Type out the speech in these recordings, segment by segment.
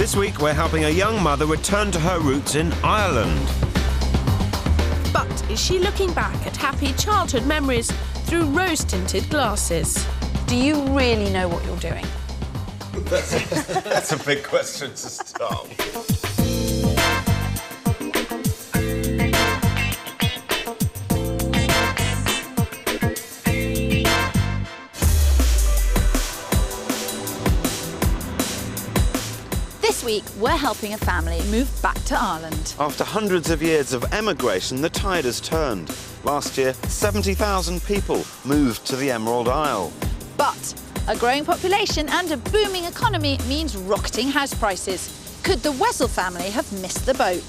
This week, we're helping a young mother return to her roots in Ireland. But is she looking back at happy childhood memories through rose-tinted glasses? Do you really know what you're doing? That's a big question to start with. This week, we're helping a family move back to Ireland. After hundreds of years of emigration, the tide has turned. Last year, 70,000 people moved to the Emerald Isle. But a growing population and a booming economy means rocketing house prices. Could the Wessel family have missed the boat?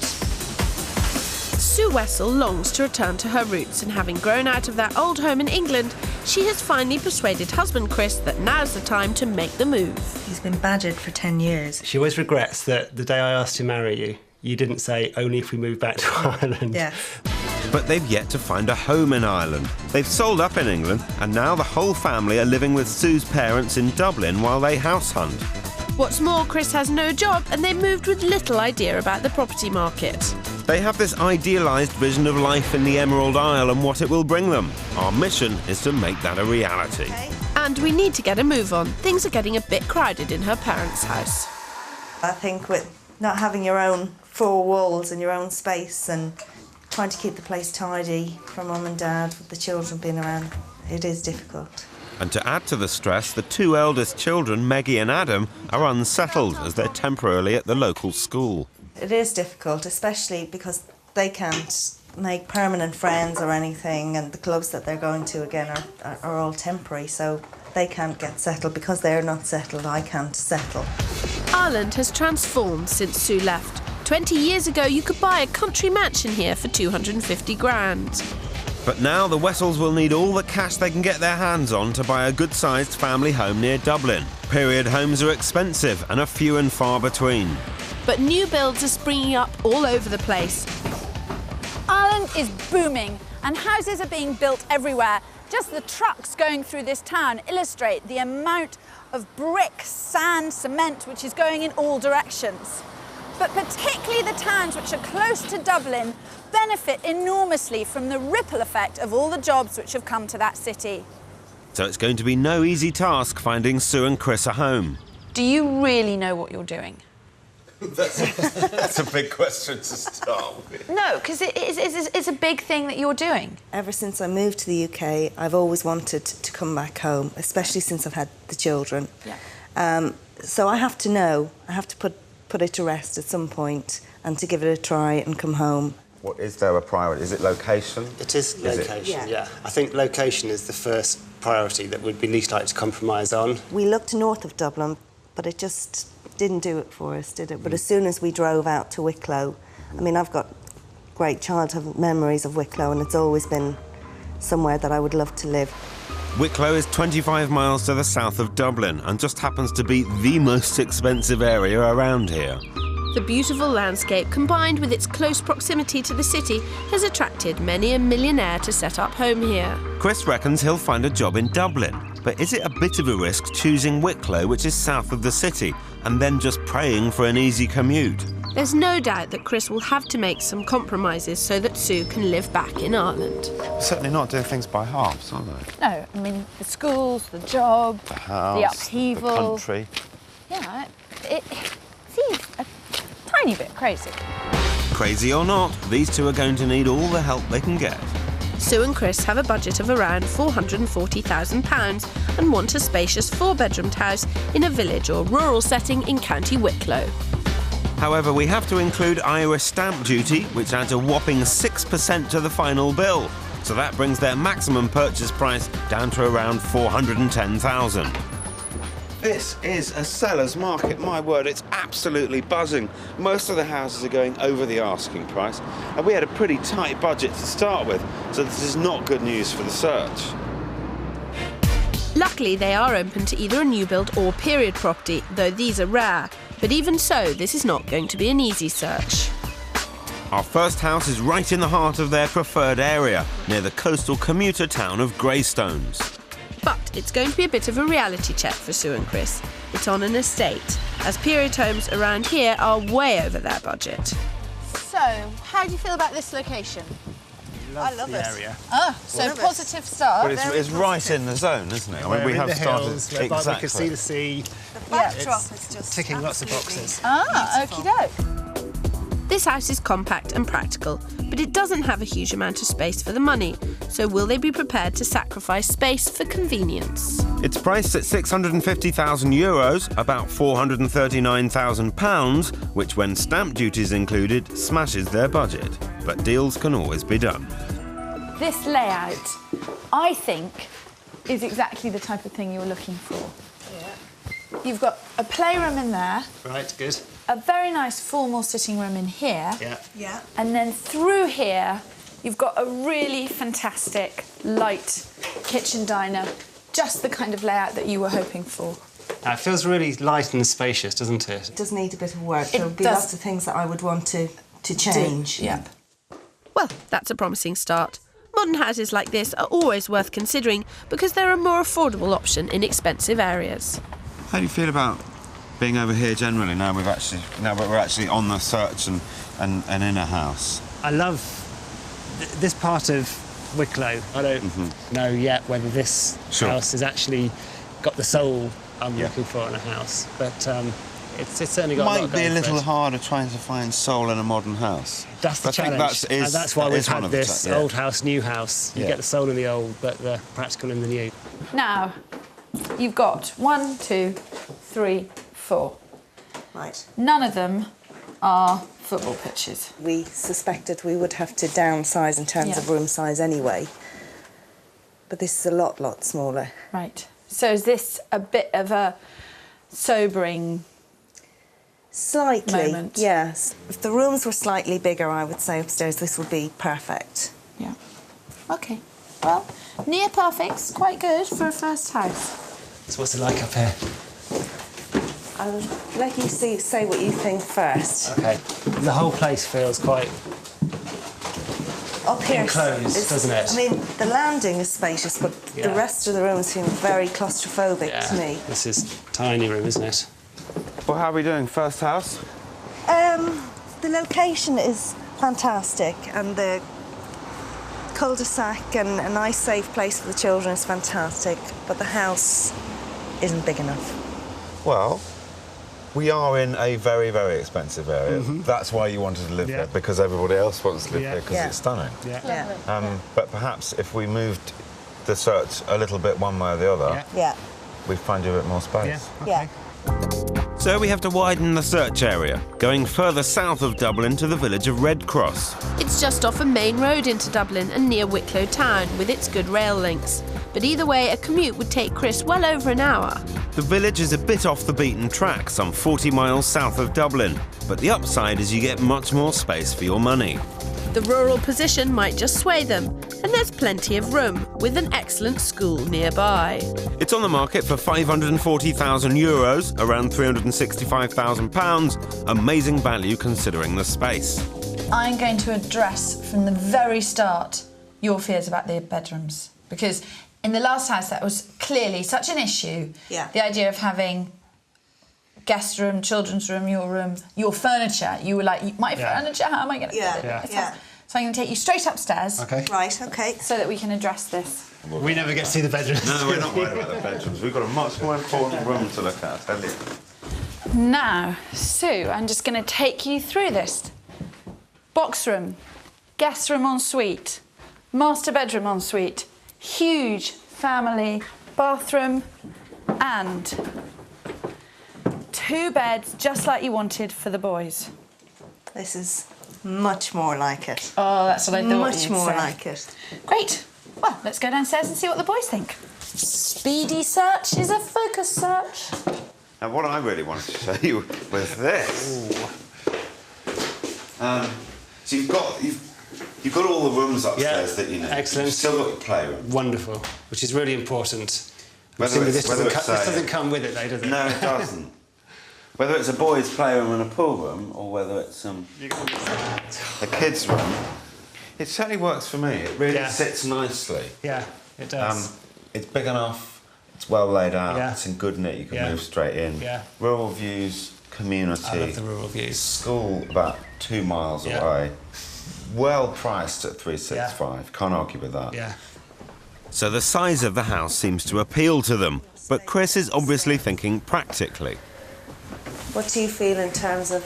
Sue Wessel longs to return to her roots, and having grown out of their old home in England, she has finally persuaded husband Chris that now's the time to make the move. He's been badgered for 10 years. She always regrets that the day I asked to marry you, you didn't say only if we move back to Ireland. Yes. But they've yet to find a home in Ireland. They've sold up in England, and now the whole family are living with Sue's parents in Dublin while they house hunt. What's more, Chris has no job, and they moved with little idea about the property market. They have this idealised vision of life in the Emerald Isle and what it will bring them. Our mission is to make that a reality. And we need to get a move on. Things are getting a bit crowded in her parents' house. I think with not having your own four walls and your own space and trying to keep the place tidy for mum and dad, with the children being around, it is difficult. And to add to the stress, the two eldest children, Maggie and Adam, are unsettled as they're temporarily at the local school. It is difficult, especially because they can't make permanent friends or anything, and the clubs that they're going to, again, are all temporary, so they can't get settled. Because they're not settled, I can't settle. Ireland has transformed since Sue left. 20 years ago, you could buy a country mansion here for 250 grand. But now the Wessels will need all the cash they can get their hands on to buy a good-sized family home near Dublin. Period homes are expensive and are few and far between. But new builds are springing up all over the place. Ireland is booming and houses are being built everywhere. Just the trucks going through this town illustrate the amount of brick, sand, cement which is going in all directions. But particularly the towns which are close to Dublin benefit enormously from the ripple effect of all the jobs which have come to that city. So it's going to be no easy task finding Sue and Chris a home. Do you really know what you're doing? That's a big question to start with. No, because it's a big thing that you're doing. Ever since I moved to the UK, I've always wanted to come back home, especially since I've had the children. Yeah. So I have to know, I have to put it to rest at some point and to give it a try and come home. What is there a priority? Is it location? It is location, it? yeah. I think location is the first priority that we'd be least likely to compromise on. We looked north of Dublin, but it just didn't do it for us, did it? But as soon as we drove out to Wicklow, I mean, I've got great childhood memories of Wicklow, and it's always been somewhere that I would love to live. Wicklow is 25 miles to the south of Dublin and just happens to be the most expensive area around here. The beautiful landscape, combined with its close proximity to the city, has attracted many a millionaire to set up home here. Chris reckons he'll find a job in Dublin, but is it a bit of a risk choosing Wicklow, which is south of the city, and then just praying for an easy commute? There's no doubt that Chris will have to make some compromises so that Sue can live back in Ireland. Certainly not doing things by halves, are they? No, I mean, the schools, the job, The house, the upheaval. the country. Yeah, it seems a tiny bit crazy. Crazy or not, these two are going to need all the help they can get. Sue and Chris have a budget of around £440,000 and want a spacious four-bedroomed house in a village or rural setting in County Wicklow. However, we have to include Irish stamp duty, which adds a whopping 6% to the final bill. So that brings their maximum purchase price down to around £410,000. This is a seller's market, my word, it's absolutely buzzing. Most of the houses are going over the asking price, and we had a pretty tight budget to start with, so this is not good news for the search. Luckily, they are open to either a new build or period property, though these are rare. But even so, this is not going to be an easy search. Our first house is right in the heart of their preferred area, near the coastal commuter town of Greystones. But it's going to be a bit of a reality check for Sue and Chris. It's on an estate, as period homes around here are way over their budget. So, how do you feel about this location? I love the area. Ah, so positive start. But it's right in the zone, isn't it? We're we in have the started hills, whereby we can see the sea. The backdrop is just ticking lots of absolutely boxes. Ah, okie doke. This house is compact and practical, but it doesn't have a huge amount of space for the money. So will they be prepared to sacrifice space for convenience? It's priced at €650,000, about £439,000, which, when stamp duty's included, smashes their budget. But deals can always be done. This layout, I think, is exactly the type of thing you're looking for. Yeah. You've got a playroom in there. Right, good. A very nice formal sitting room in here. Yeah. Yeah. And then through here, you've got a really fantastic, light kitchen diner. Just the kind of layout that you were hoping for. It feels really light and spacious, doesn't it? It does need a bit of work. It There would be does. lots of things that I would want to change. Yep. Well, that's a promising start. Modern houses like this are always worth considering because they're a more affordable option in expensive areas. How do you feel about being over here generally now we're actually on the search and in a house? I love this part of Wicklow. I don't know yet whether this house has actually got the soul I'm looking for in a house, but it's certainly got a lot Might be a going for little it. harder trying to find soul in a modern house. That's the I think challenge, and that's why we've had this old house, new house. You get the soul in the old, but the practical in the new. Now, you've got 1, 2, 3, 4. Right. None of them are football pitches. We suspected we would have to downsize in terms of room size anyway. But this is a lot smaller. Right. So is this a bit of a sobering Slightly, moment? yes. If the rooms were slightly bigger, I would say upstairs this would be perfect. Yeah. OK. Well, near perfect's quite good for a first house. So what's it like up here? I'll let you say what you think first. OK. The whole place feels quite Up here enclosed, doesn't it? I mean, the landing is spacious, but the rest of the rooms seem very claustrophobic to me. This is a tiny room, isn't it? Well, how are we doing? First house? The location is fantastic, and the cul-de-sac and a nice safe place for the children is fantastic, but the house isn't big enough. Well, we are in a very, very expensive area. That's why you wanted to live here, because everybody else wants to live here because it's stunning. But perhaps if we moved the search a little bit one way or the other, we'd find you a bit more space. So we have to widen the search area, going further south of Dublin to the village of Red Cross. It's just off a main road into Dublin and near Wicklow town with its good rail links. But either way, a commute would take Chris well over an hour. The village is a bit off the beaten track, some 40 miles south of Dublin. But the upside is you get much more space for your money. The rural position might just sway them, and there's plenty of room, with an excellent school nearby. It's on the market for €540,000, around £365,000. Amazing value considering the space. I'm going to address from the very start your fears about the bedrooms, because in the last house that was clearly such an issue. The idea of having guest room, children's room, your furniture. You were like, my furniture, how am I going to fit it? So I'm going to take you straight upstairs. OK. Right, OK. So that we can address this. We never get to see the bedrooms. No, we're not worried about the bedrooms. We've got a much more important room to look at, tell you. Now, Sue, I'm just going to take you through this. Box room, guest room ensuite, master bedroom ensuite, huge family bathroom, and 2 beds just like you wanted for the boys. This is much more like it. Oh, that's what I thought. Much more like it. Great. Well, let's go downstairs and see what the boys think. Speedy search is a focus search. Now, what I really wanted to show you was this. So you've got all the rooms upstairs that you need. Excellent. You've still got your playroom. Wonderful, which is really important. This doesn't come with it, though, does it? No, it doesn't. Whether it's a boys' playroom and a pool room, or whether it's a kids' room, it certainly works for me. It really sits nicely. Yeah, it does. It's big enough. It's well laid out. Yeah. It's in good nick. You can Yeah. move straight in. Yeah. Rural views, community. I love the rural views. School about 2 miles Yeah. away. Well priced at 365. Can't argue with that. Yeah. So the size of the house seems to appeal to them, but Chris is obviously thinking practically. What do you feel in terms of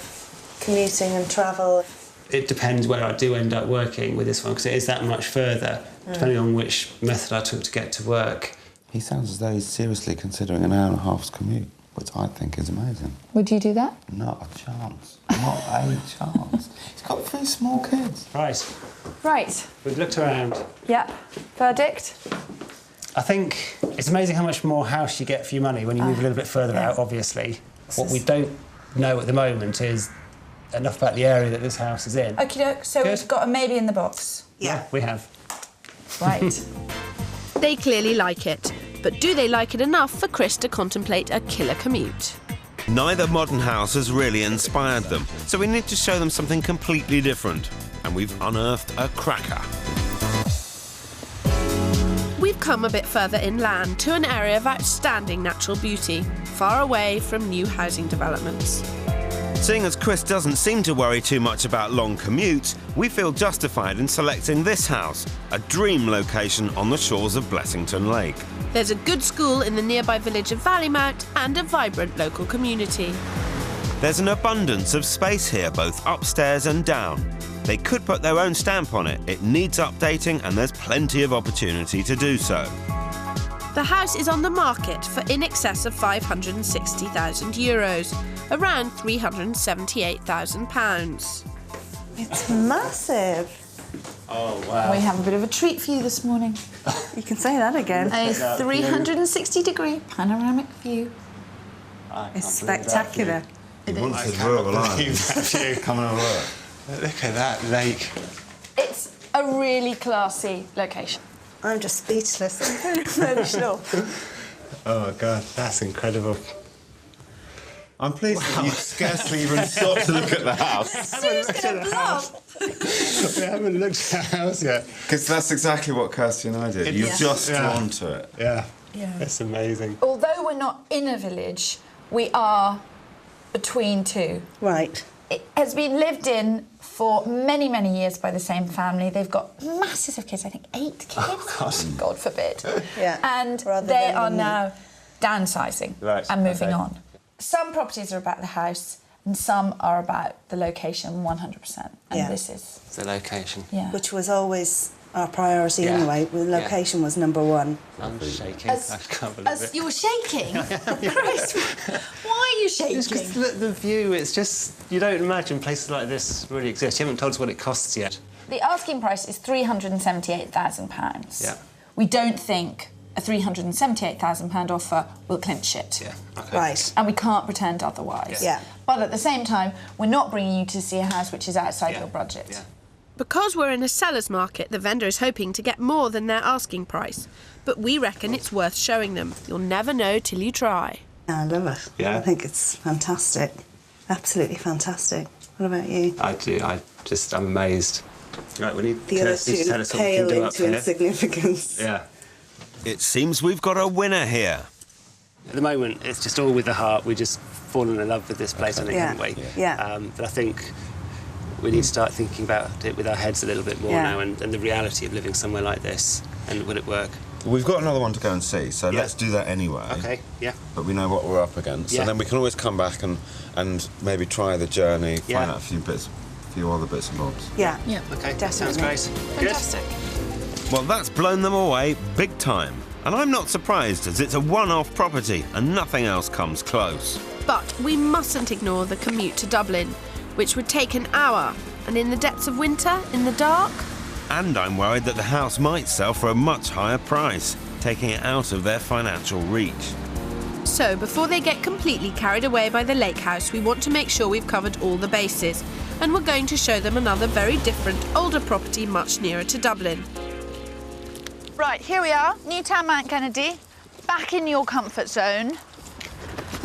commuting and travel? It depends where I do end up working with this one, because it is that much further, depending on which method I took to get to work. He sounds as though he's seriously considering an hour and a half's commute, which I think is amazing. Would you do that? Not a chance. Not a chance. He's got 3 small kids. Right. Right. We've looked around. Yep. Verdict? I think it's amazing how much more house you get for your money when you move a little bit further out, obviously. What we don't know at the moment is enough about the area that this house is in. Okie doke, so Good. we've got a maybe in the box. Yeah, we have. Right. They clearly like it, but do they like it enough for Chris to contemplate a killer commute? Neither modern house has really inspired them, so we need to show them something completely different. And we've unearthed a cracker. We've come a bit further inland to an area of outstanding natural beauty, far away from new housing developments. Seeing as Chris doesn't seem to worry too much about long commutes, we feel justified in selecting this house, a dream location on the shores of Blessington Lake. There's a good school in the nearby village of Valleymount and a vibrant local community. There's an abundance of space here, both upstairs and down. They could put their own stamp on it. It needs updating and there's plenty of opportunity to do so. The house is on the market for in excess of €560,000, around £378,000. It's massive. Oh, wow. We have a bit of a treat for you this morning. You can say that again. A 360-degree panoramic view. It's spectacular. He wanted rural Ireland. Come and have a look. Look at that lake. It's a really classy location. I'm just speechless. I'm very emotional. Oh, God, that's incredible. I'm pleased that you scarcely even stopped to look at the house. Sue's gonna bluff. We haven't looked at the house yet. Because that's exactly what Kirstie and I did. You've just drawn to it. Yeah. Yeah. It's amazing. Although we're not in a village, we are between two. Right. It has been lived in for many, many years by the same family. They've got masses of kids, I think 8 kids. Oh, God forbid. Yeah. And Rather they than are me. now downsizing and moving on. Some properties are about the house and some are about the location 100%. And this is... It's the location. Yeah. Which was always our priority Yeah. anyway. The location was number one. I'm shaking. I can't believe it. You're shaking? Chris, why are you shaking? Just 'cause the view, it's just... You don't imagine places like this really exist. You haven't told us what it costs yet. The asking price is £378,000. Yeah. We don't think a £378,000 offer will clinch it. Yeah, OK. Right. And we can't pretend otherwise. Yeah. But at the same time, we're not bringing you to see a house which is outside your budget. Yeah. Because we're in a seller's market, the vendor is hoping to get more than their asking price. But we reckon it's worth showing them. You'll never know till you try. I love it. Yeah. I think it's fantastic. Absolutely fantastic. What about you? I do. I'm amazed. Right, we need The other Kirstie to tell two us what we can pale do up into here. insignificance. Yeah. It seems we've got a winner here. At the moment, it's just all with the heart. We've just fallen in love with this place, I think, Yeah. haven't we? Yeah. But I think we need to start thinking about it with our heads a little bit more now and the reality of living somewhere like this. And would it work? We've got another one to go and see, so Yeah. let's do that anyway. OK, yeah. But we know what we're up against, so Yeah. then we can always come back and maybe try the journey, Yeah. find out a few other bits and bobs. Yeah. Yeah. OK, Definitely. sounds great. Fantastic. Well, that's blown them away big time. And I'm not surprised, as it's a one-off property and nothing else comes close. But we mustn't ignore the commute to Dublin, which would take an hour. And in the depths of winter, in the dark? And I'm worried that the house might sell for a much higher price, taking it out of their financial reach. So, before they get completely carried away by the lake house, we want to make sure we've covered all the bases. And we're going to show them another very different, older property much nearer to Dublin. Right, here we are, Newtown Mount Kennedy, back in your comfort zone.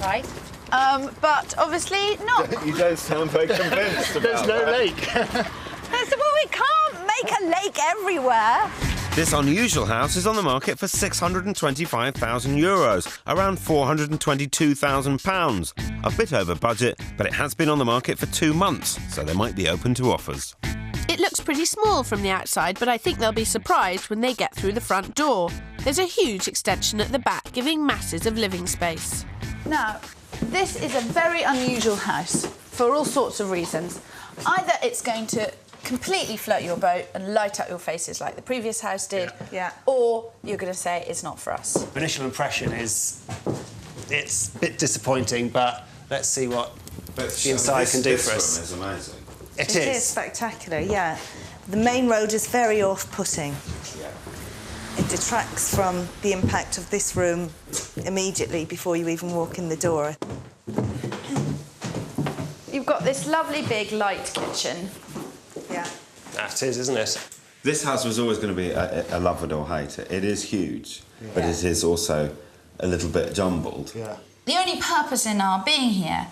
Right. But obviously not. You don't sound very convinced about There's no lake. Well, we can't make a lake everywhere. This unusual house is on the market for €625,000, around £422,000. A bit over budget, but it has been on the market for 2 months, so they might be open to offers. It looks pretty small from the outside, but I think they'll be surprised when they get through the front door. There's a huge extension at the back, giving masses of living space. Now, this is a very unusual house for all sorts of reasons. Either it's going to completely float your boat and light up your faces like the previous house did, or you're going to say it's not for us. Initial impression is it's a bit disappointing, but let's see what the inside can do for us. This room is amazing. It is spectacular, yeah. The main road is very off-putting. Yeah. It detracts from the impact of this room immediately before you even walk in the door. You've got this lovely big light kitchen. Yeah. That is, isn't it? This house was always going to be a love it or hate it. It is huge, but it is also a little bit jumbled. Yeah. The only purpose in our being here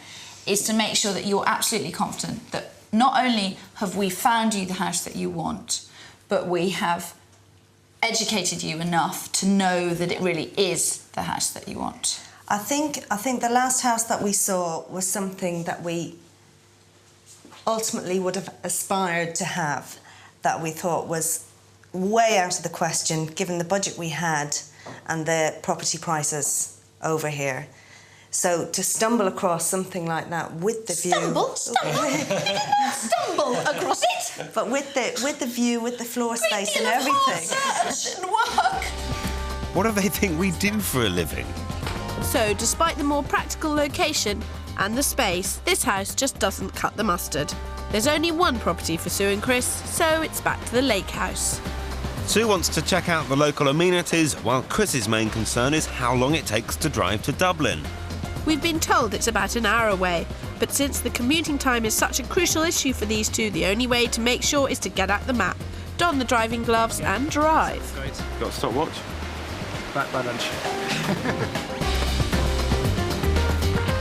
is to make sure that you're absolutely confident that not only have we found you the house that you want, but we have educated you enough to know that it really is the house that you want. I think the last house that we saw was something that we ultimately would have aspired to have, that we thought was way out of the question given the budget we had and the property prices over here. So to stumble across something like that with the view... Stumble across it! But with the view, with the floor space and everything. Search and work. What do they think we do for a living? So, despite the more practical location and the space, this house just doesn't cut the mustard. There's only one property for Sue and Chris, so it's back to the lake house. Sue wants to check out the local amenities, while Chris's main concern is how long it takes to drive to Dublin. We've been told it's about an hour away, but since the commuting time is such a crucial issue for these two, the only way to make sure is to get out the map, don the driving gloves and drive. Great. Got a stopwatch? Back by lunch.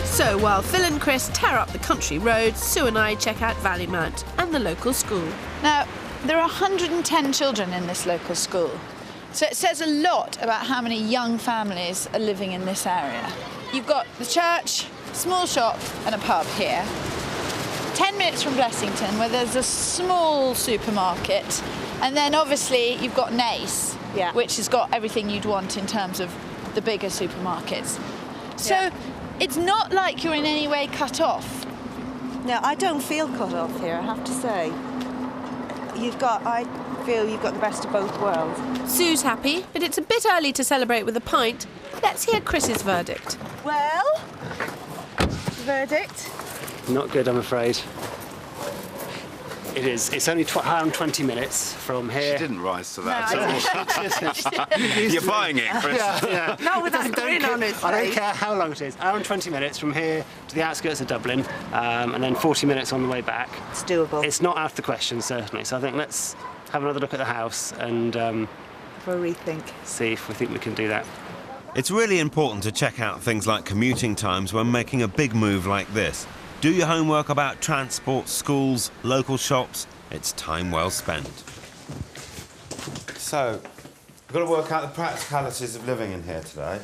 So while Phil and Chris tear up the country roads, Sue and I check out Valleymount and the local school. Now, there are 110 children in this local school, so it says a lot about how many young families are living in this area. You've got the church, small shop and a pub here. 10 minutes from Blessington, where there's a small supermarket, and then obviously you've got Naas, which has got everything you'd want in terms of the bigger supermarkets. So it's not like you're in any way cut off. No, I don't feel cut off here, I have to say. I feel you've got the best of both worlds. Sue's happy, but it's a bit early to celebrate with a pint. Let's hear Chris's verdict. Well, verdict? Not good, I'm afraid. It is. It's only around 20 minutes from here. She didn't rise to that No, at all. You're buying it, Chris. Yeah. Not with that grin on his face. I don't care how long it is. Hour and 20 minutes from here to the outskirts of Dublin, and then 40 minutes on the way back. It's doable. It's not out of the question, certainly. So I think let's have another look at the house and For a rethink. see if we think we can do that. It's really important to check out things like commuting times when making a big move like this. Do your homework about transport, schools, local shops. It's time well spent. So, we've got to work out the practicalities of living in here today.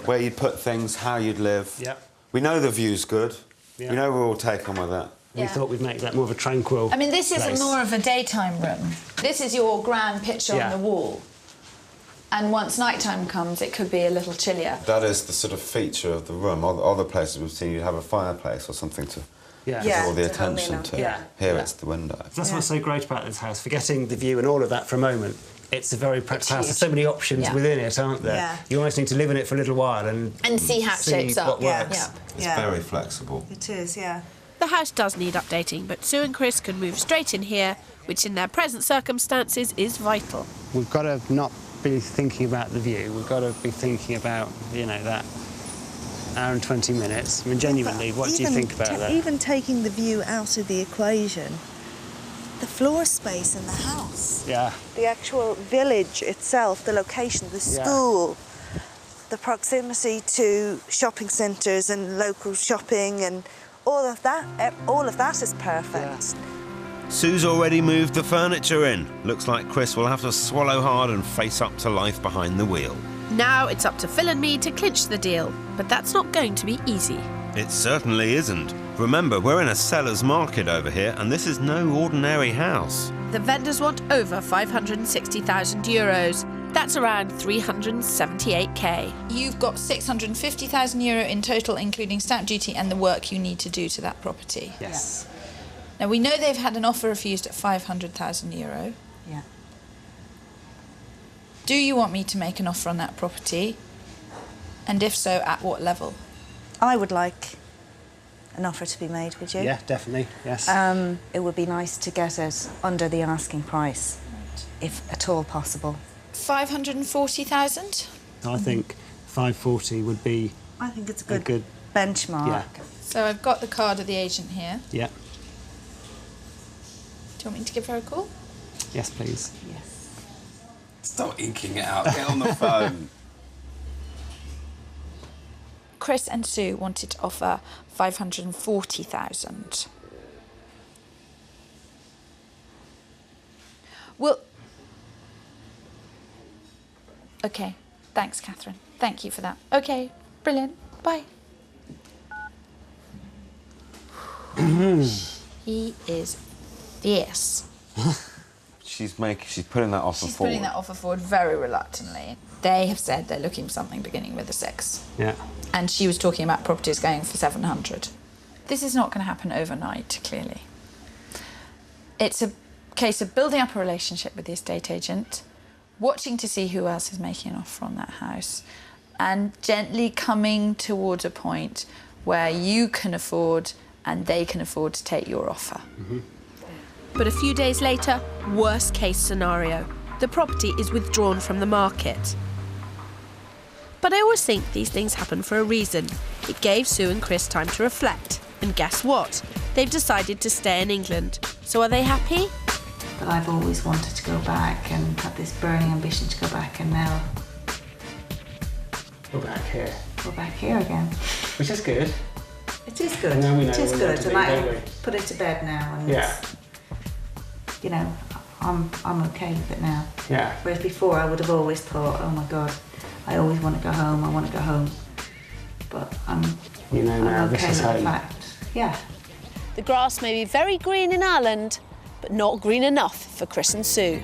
Where you'd put things, how you'd live. Yep. We know the view's good. Yeah. We know we're all taken with it. We thought we'd make that more of a tranquil I mean, this place. is more of a daytime room. This is your grand picture on the wall. And once nighttime comes, it could be a little chillier. That is the sort of feature of the room. Other places we've seen, you'd have a fireplace or something to draw the attention to. Here it's the window. That's what's so great about this house. Forgetting the view and all of that for a moment, it's a very practical house. There's so many options within it, aren't there? Yeah. You almost need to live in it for a little while and see how it shapes up. what works. It's very flexible. It is, yeah. The house does need updating, but Sue and Chris can move straight in here, which in their present circumstances is vital. We've got to not be thinking about the view. We've got to be thinking about, that hour and 20 minutes. I mean, genuinely, what do you think about that? Even taking the view out of the equation, the floor space in the house. Yeah. The actual village itself, the location, the school, the proximity to shopping centres and local shopping and all of that is perfect. Sue's already moved the furniture in. Looks like Chris will have to swallow hard and face up to life behind the wheel. Now it's up to Phil and me to clinch the deal, but that's not going to be easy. It certainly isn't. Remember, we're in a seller's market over here, and this is no ordinary house. The vendors want over 560,000 euros. That's around 378k. You've got 650,000 euro in total, including stamp duty and the work you need to do to that property. Yes. Now, we know they've had an offer refused at 500,000 euro. Yeah. Do you want me to make an offer on that property? And if so, at what level? I would like an offer to be made, would you? Yeah, definitely, yes. It would be nice to get it under the asking price, if at all possible. 540,000? I think 540 would be... I think it's a good benchmark. Yeah. So I've got the card of the agent here. Yeah. Do you want me to give her a call? Yes, please. Yes. Stop inking it out. Get on the phone. Chris and Sue wanted to offer 540,000. Well, okay. Thanks, Catherine. Thank you for that. Okay, brilliant. Bye. He is fierce. She's putting that offer forward. She's putting that offer forward very reluctantly. They have said they're looking for something beginning with a 6. Yeah. And she was talking about properties going for 700. This is not going to happen overnight, clearly. It's a case of building up a relationship with the estate agent, watching to see who else is making an offer on that house, and gently coming towards a point where you can afford and they can afford to take your offer. Mm-hmm. But a few days later, worst case scenario. The property is withdrawn from the market. But I always think these things happen for a reason. It gave Sue and Chris time to reflect. And guess what? They've decided to stay in England. So are they happy? But I've always wanted to go back and had this burning ambition to go back, and now We're back here. we're back here again. Which is good. It is good. Now we know It is where we good, want to and be, I don't we? put it to bed now, and Yeah. you know, I'm okay with it now. Yeah. Whereas before, I would have always thought, oh my God, I always want to go home. I want to go home. But You know now I'm this okay is with the home. fact. Yeah. The grass may be very green in Ireland, but not green enough for Chris and Sue.